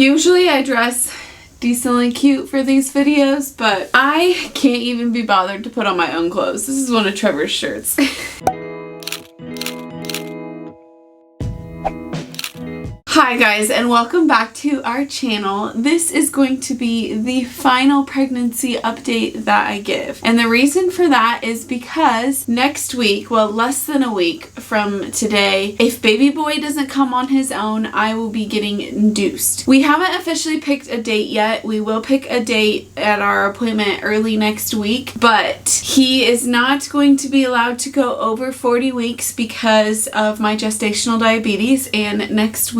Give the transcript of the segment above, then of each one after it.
Usually I dress decently cute for these videos, but I can't even be bothered to put on my own clothes. This is one of Trevor's shirts. Hi guys, and welcome back to our channel. This is going to be the final pregnancy update that I give. And the reason for that is because next week, well, less than a week from today, if baby boy doesn't come on his own, I will be getting induced. We haven't officially picked a date yet. We will pick a date at our appointment early next week, but he is not going to be allowed to go over 40 weeks because of my gestational diabetes. And next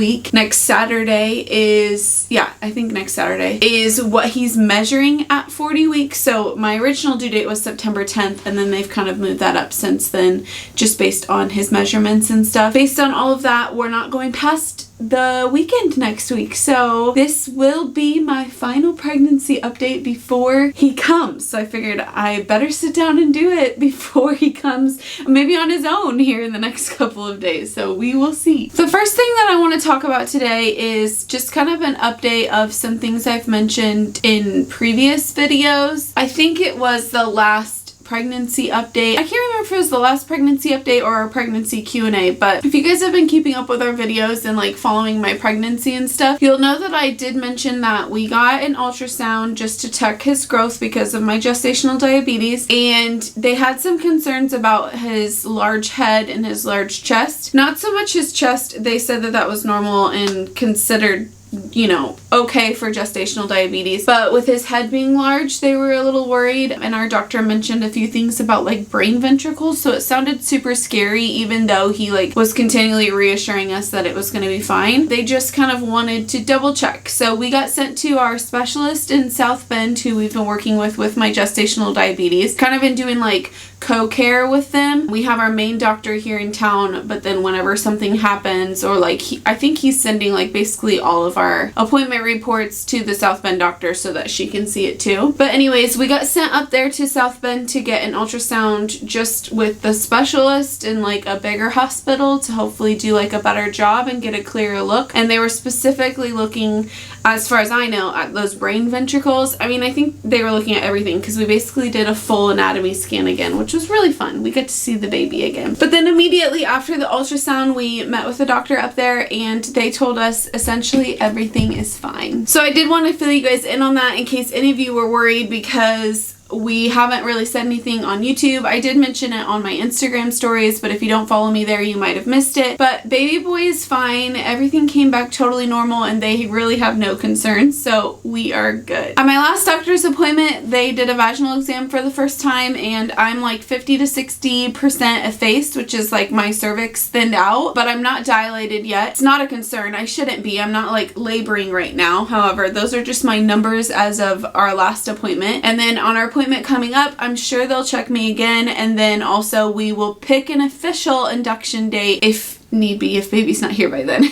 Saturday is, I think next Saturday is what he's measuring at 40 weeks. So my original due date was September 10th, and then they've kind of moved that up since then, just based on his measurements and stuff. Based on all of that, we're not going past the weekend next week. So this will be my final pregnancy update before he comes. So I figured I better sit down and do it before he comes, maybe on his own here in the next couple of days. So we will see. The first thing that I want to talk about today is just kind of an update of some things I've mentioned in previous videos. I think it was the last pregnancy update. I can't remember if it was the last pregnancy update or our pregnancy Q&A, but if you guys have been keeping up with our videos and like following my pregnancy and stuff, you'll know that I did mention that we got an ultrasound just to check his growth because of my gestational diabetes, and they had some concerns about his large head and his large chest. Not so much his chest, they said that that was normal and considered, you know, okay for gestational diabetes, but with his head being large, they were a little worried, and our doctor mentioned a few things about like brain ventricles, so it sounded super scary even though he like was continually reassuring us that it was going to be fine. They just kind of wanted to double check, so we got sent to our specialist in South Bend who we've been working with my gestational diabetes, kind of been doing like co-care with them. We have our main doctor here in town, but then whenever something happens, or like I think he's sending like basically all of our appointment reports to the South Bend doctor so that she can see it too. But anyways, we got sent up there to South Bend to get an ultrasound just with the specialist in like a bigger hospital to hopefully do like a better job and get a clearer look. And they were specifically looking, as far as I know, at those brain ventricles. I mean, I think they were looking at everything because we basically did a full anatomy scan again, which was really fun. We got to see the baby again. But then immediately after the ultrasound, we met with the doctor up there and they told us essentially everything is fine. So I did want to fill you guys in on that in case any of you were worried, because we haven't really said anything on YouTube. I did mention it on my Instagram stories, but if you don't follow me there, you might have missed it. But baby boy is fine. Everything came back totally normal and they really have no concerns, so we are good. At my last doctor's appointment, they did a vaginal exam for the first time, and I'm like 50 to 60% effaced, which is like my cervix thinned out, but I'm not dilated yet. It's not a concern. I shouldn't be. I'm not like laboring right now. However, those are just my numbers as of our last appointment. And then on our appointment coming up, I'm sure they'll check me again, and then also we will pick an official induction date if need be, if baby's not here by then.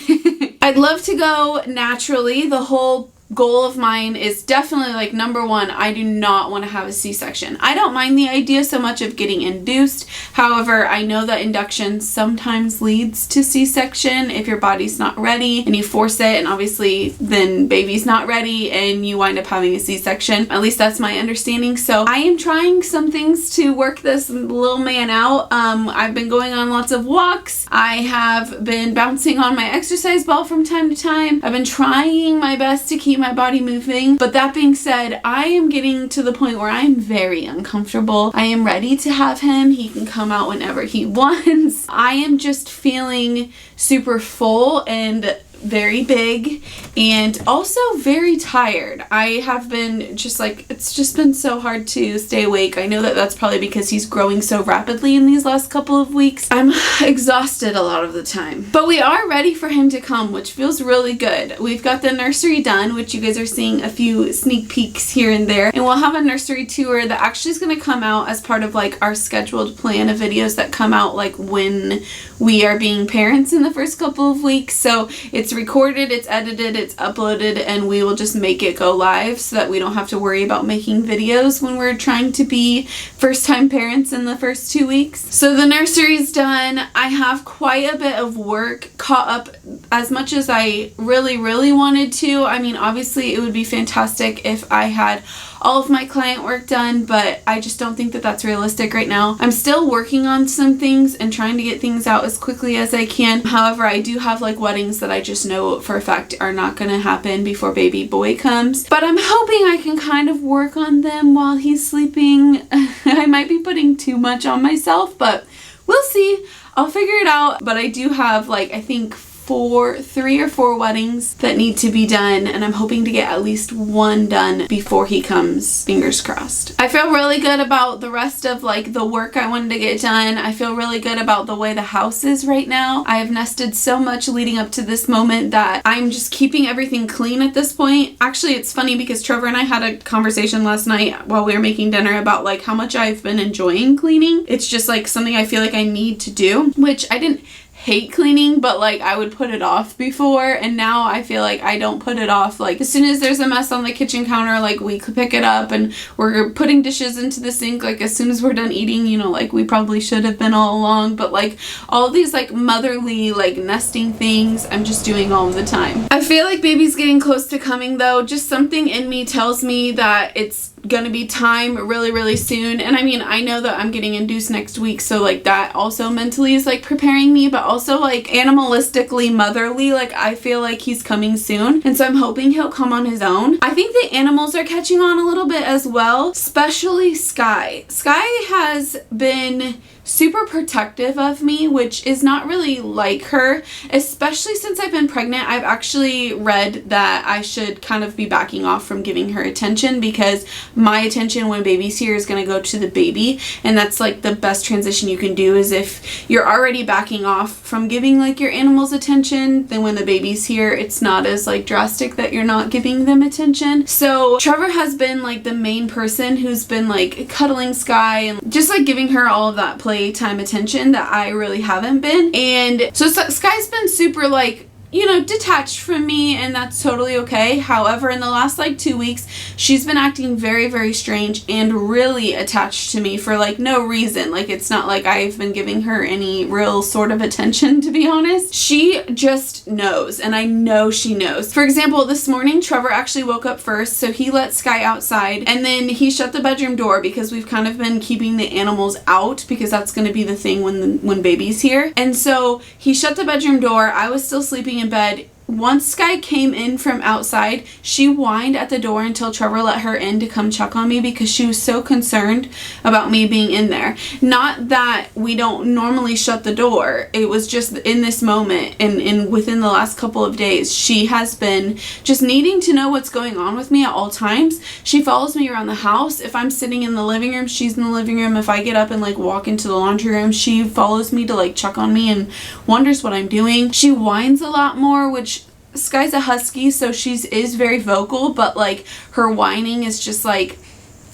I'd love to go naturally. The whole goal of mine is definitely like number one, I do not want to have a C-section. I don't mind the idea so much of getting induced. However, I know that induction sometimes leads to C-section if your body's not ready and you force it, and obviously then baby's not ready and you wind up having a C-section. At least that's my understanding. So I am trying some things to work this little man out. I've been going on lots of walks. I have been bouncing on my exercise ball from time to time. I've been trying my best to keep my body moving, but that being said, I am getting to the point where I'm very uncomfortable. I am ready to have him. He can come out whenever he wants. I am just feeling super full and very big, and also very tired. I have been just like, it's just been so hard to stay awake. I know that that's probably because he's growing so rapidly in these last couple of weeks. I'm exhausted a lot of the time, but we are ready for him to come, which feels really good. We've got the nursery done, which you guys are seeing a few sneak peeks here and there, and we'll have a nursery tour that actually is going to come out as part of like our scheduled plan of videos that come out like when we are being parents in the first couple of weeks. So it's It's recorded, it's edited, it's uploaded, and we will just make it go live so that we don't have to worry about making videos when we're trying to be first-time parents in the first 2 weeks. So the nursery's done. I have quite a bit of work caught up as much as I really wanted to. I mean, obviously it would be fantastic if I had all of my client work done, but I just don't think that that's realistic right now. I'm still working on some things and trying to get things out as quickly as I can. However, I do have like weddings that I just know for a fact are not going to happen before baby boy comes, but I'm hoping I can kind of work on them while he's sleeping. I might be putting too much on myself, but we'll see. I'll figure it out. But I do have like, I think 3 or 4 weddings that need to be done, and I'm hoping to get at least one done before he comes, fingers crossed. I feel really good about the rest of like the work I wanted to get done. I feel really good about the way the house is right now. I have nested so much leading up to this moment that I'm just keeping everything clean at this point. Actually, it's funny because Trevor and I had a conversation last night while we were making dinner about like how much I've been enjoying cleaning. It's just like something I feel like I need to do, which I didn't hate cleaning, but like I would put it off before, and now I feel like I don't put it off. Like as soon as there's a mess on the kitchen counter, like we could pick it up, and we're putting dishes into the sink like as soon as we're done eating, you know, like we probably should have been all along. But like all these like motherly like nesting things I'm just doing all the time. I feel like baby's getting close to coming though. Just something in me tells me that it's gonna be time really soon. And I mean, I know that I'm getting induced next week, so like that also mentally is like preparing me, but also like animalistically motherly, like I feel like he's coming soon, and so I'm hoping he'll come on his own. I think the animals are catching on a little bit as well, especially Sky. Sky has been super protective of me, which is not really like her, especially since I've been pregnant. I've actually read that I should kind of be backing off from giving her attention, because my attention when baby's here is going to go to the baby, and that's like the best transition you can do. Is if you're already backing off from giving like your animals attention, then when the baby's here it's not as like drastic that you're not giving them attention. So Trevor has been like the main person who's been like cuddling Sky and just like giving her all of that playtime attention that I really haven't been. And so Sky's been super like, you know, detached from me, and that's totally okay. However, in the last like 2 weeks, she's been acting very strange and really attached to me for like no reason. Like it's not like I've been giving her any real sort of attention, to be honest. She just knows, and I know she knows. For example, this morning Trevor actually woke up first, so he let Sky outside, and then he shut the bedroom door because we've kind of been keeping the animals out because that's going to be the thing when baby's here. And so he shut the bedroom door. I was still sleeping in bed. Once Sky came in from outside, she whined at the door until Trevor let her in to come check on me because she was so concerned about me being in there. Not that we don't normally shut the door. It was just in this moment and within the last couple of days, she has been just needing to know what's going on with me at all times. She follows me around the house. If I'm sitting in the living room, she's in the living room. If I get up and like walk into the laundry room, she follows me to like check on me and wonders what I'm doing. She whines a lot more, which Sky's a husky, so is very vocal, but like her whining is just like,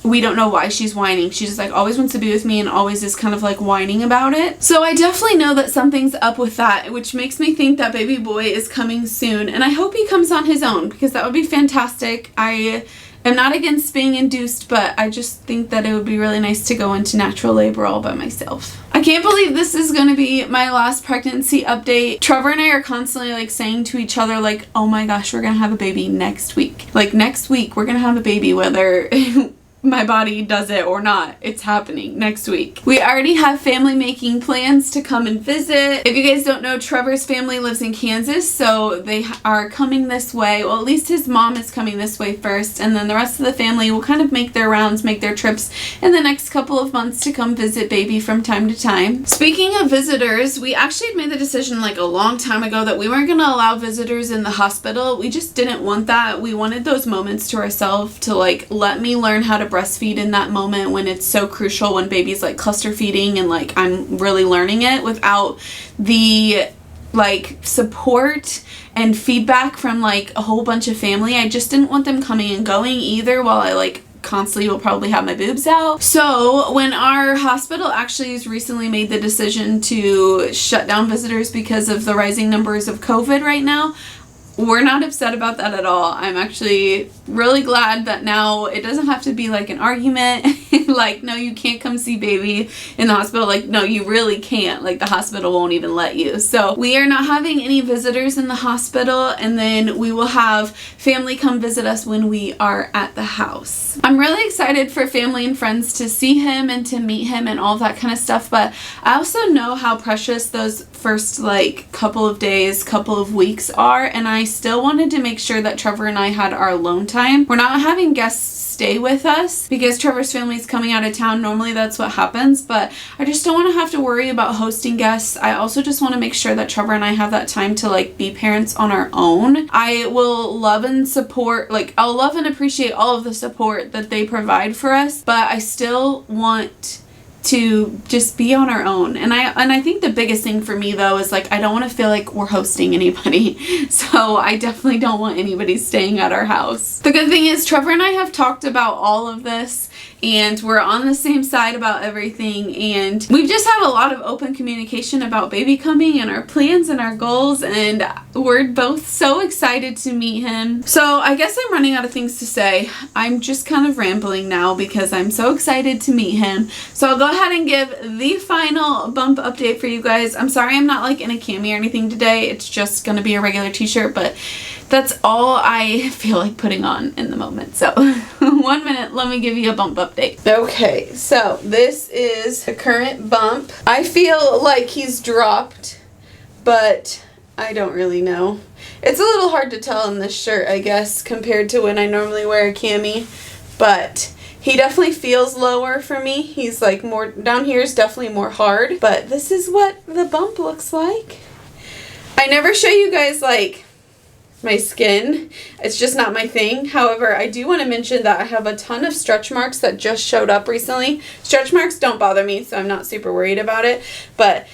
we don't know why she's whining. She just like always wants to be with me and always is kind of like whining about it. So I definitely know that something's up with that, which makes me think that baby boy is coming soon, and I hope he comes on his own because that would be fantastic. I am not against being induced, but I just think that it would be really nice to go into natural labor all by myself. I can't believe this is going to be my last pregnancy update. Trevor and I are constantly like saying to each other like, oh my gosh, we're going to have a baby next week. Like next week we're going to have a baby, whether my body does it or not. It's happening next week. We already have family making plans to come and visit. If you guys don't know, Trevor's family lives in Kansas, so they are coming this way. Well, at least his mom is coming this way first, and then the rest of the family will kind of make their rounds, make their trips in the next couple of months to come visit baby from time to time. Speaking of visitors, we actually made the decision like a long time ago that we weren't going to allow visitors in the hospital. We just didn't want that. We wanted those moments to ourselves to like let me learn how to breastfeed in that moment when it's so crucial, when baby's like cluster feeding and like I'm really learning it without the like support and feedback from like a whole bunch of family. I just didn't want them coming and going either while I like constantly will probably have my boobs out. So when our hospital actually has recently made the decision to shut down visitors because of the rising numbers of COVID right now, we're not upset about that at all. I'm actually really glad that now it doesn't have to be like an argument. Like, no, you can't come see baby in the hospital. Like, no, you really can't. Like, the hospital won't even let you. So we are not having any visitors in the hospital, and then we will have family come visit us when we are at the house. I'm really excited for family and friends to see him and to meet him and all that kind of stuff, but I also know how precious those first like couple of days, couple of weeks are, and I still wanted to make sure that Trevor and I had our alone time. We're not having guests stay with us because Trevor's family is coming out of town. Normally that's what happens, but I just don't want to have to worry about hosting guests. I also just want to make sure that Trevor and I have that time to like be parents on our own. I will love and support, like I'll love and appreciate all of the support that they provide for us, but I still want to just be on our own. And I think the biggest thing for me though is like I don't want to feel like we're hosting anybody. So I definitely don't want anybody staying at our house. The good thing is Trevor and I have talked about all of this and we're on the same side about everything, and we've just had a lot of open communication about baby coming and our plans and our goals, and we're both so excited to meet him. So I guess I'm running out of things to say. I'm just kind of rambling now because I'm so excited to meet him. So I'll go ahead and give the final bump update for you guys. I'm sorry I'm not like in a cami or anything today. It's just gonna be a regular t-shirt, but that's all I feel like putting on in the moment. So 1 minute, let me give you a bump update. Okay, so this is the current bump. I feel like he's dropped, but I don't really know. It's a little hard to tell in this shirt, I guess, compared to when I normally wear a cami, but he definitely feels lower for me. He's like more, down here is definitely more hard, but this is what the bump looks like. I never show you guys like my skin. It's just not my thing. However, I do want to mention that I have a ton of stretch marks that just showed up recently. Stretch marks don't bother me, so I'm not super worried about it. But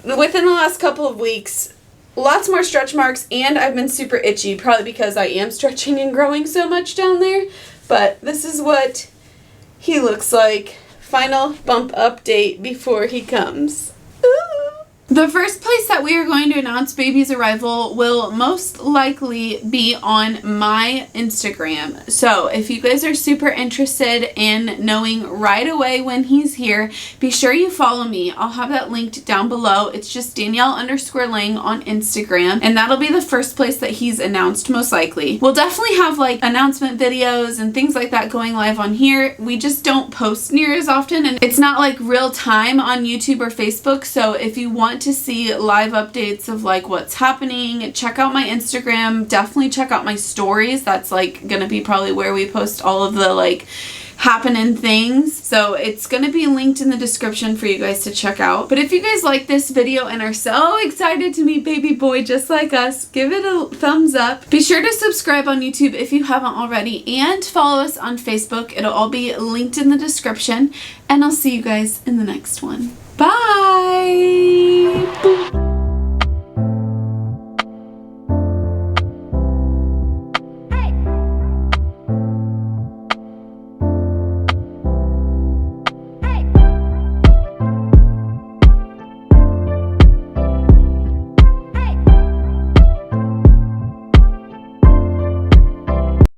within the last couple of weeks, lots more stretch marks, and I've been super itchy, probably because I am stretching and growing so much down there. But this is what he looks like. Final bump update before he comes. Ooh. The first place that we are going to announce baby's arrival will most likely be on my Instagram. So if you guys are super interested in knowing right away when he's here, be sure you follow me. I'll have that linked down below. It's just Danielle_Lang on Instagram, and that'll be the first place that he's announced most likely. We'll definitely have like announcement videos and things like that going live on here. We just don't post near as often, and it's not like real time on YouTube or Facebook. So if you want to see live updates of like what's happening, check out my Instagram. Definitely check out my stories. That's like gonna be probably where we post all of the like happening things. So it's gonna be linked in the description for you guys to check out. But if you guys like this video and are so excited to meet baby boy just like us, give it a thumbs up. Be sure to subscribe on YouTube if you haven't already, and follow us on Facebook. It'll all be linked in the description, and I'll see you guys in the next one. Bye!